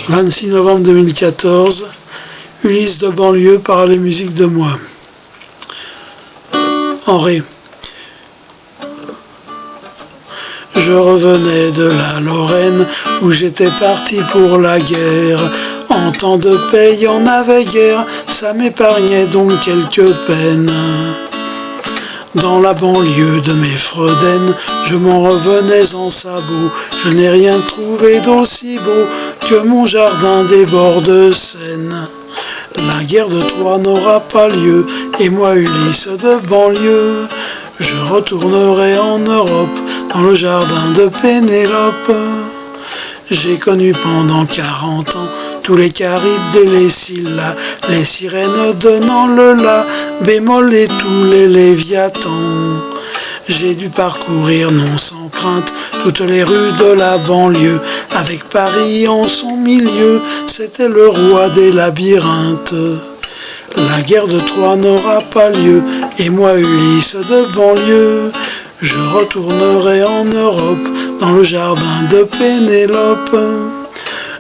26 novembre 2014, Ulysse de banlieue par les musiques de moi. En ré. Je revenais de la Lorraine où j'étais parti pour la guerre. En temps de paix, il y en avait guère, ça m'épargnait donc quelques peines. Dans la banlieue de mes Fredaines, je m'en revenais en sabot. Je n'ai rien trouvé d'aussi beau que mon jardin des bords de Seine. La guerre de Troie n'aura pas lieu, et moi Ulysse de banlieue, je retournerai en Europe, dans le jardin de Pénélope. J'ai connu pendant 40 ans tous les Charybdes et les Scylla, les sirènes donnant le la bémol et tous les Léviathans. J'ai dû parcourir non sans crainte toutes les rues de la banlieue, avec Paris en son milieu, c'était le roi des labyrinthes. La guerre de Troie n'aura pas lieu, et moi Ulysse de banlieue, je retournerai en Europe, dans le jardin de Pénélope.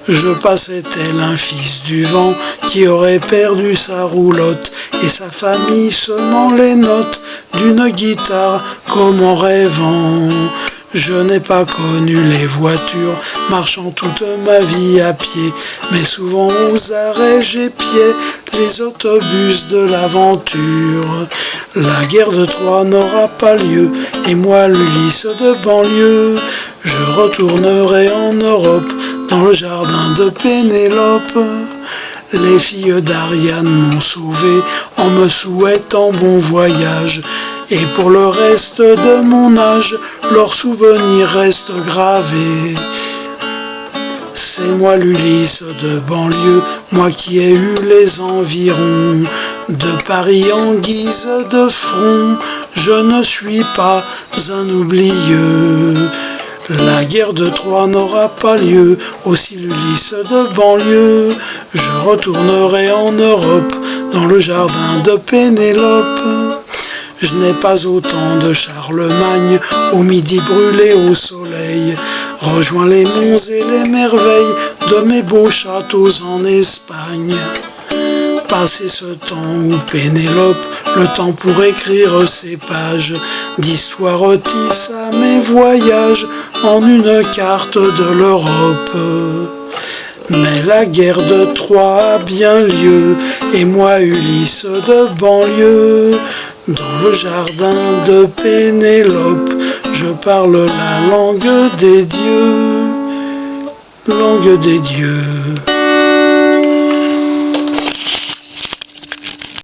Je passais tel un fils du vent qui aurait perdu sa roulotte et sa famille semant les notes d'une guitare comme en rêvant. Je n'ai pas connu les voitures, marchant toute ma vie à pied, mais souvent aux arrêts j'épiais les autobus de l'aventure. La guerre de Troie n'aura pas lieu, et moi l'Ulysse de banlieue, je retournerai en Europe, dans le jardin de Pénélope. Les filles d'Ariane m'ont sauvé en me souhaitant bon voyage, et pour le reste de mon âge, leurs souvenirs restent gravés. C'est moi l'Ulysse de banlieue, moi qui ai eu les environs de Paris en guise de front, je ne suis pas un oublieux. La guerre de Troie n'aura pas lieu, aussi l'Ulysse de banlieue, je retournerai en Europe, dans le jardin de Pénélope. Je n'ai pas autant de Charlemagne, au midi brûlé au soleil, rejoins les monts et les merveilles de mes beaux châteaux en Espagne. Passer ce temps où Pénélope, le temps pour écrire ces pages d'histoire tisse à mes voyages en une carte de l'Europe. Mais la guerre de Troie a bien lieu, et moi Ulysse de banlieue, dans le jardin de Pénélope, je parle la langue des dieux, langue des dieux.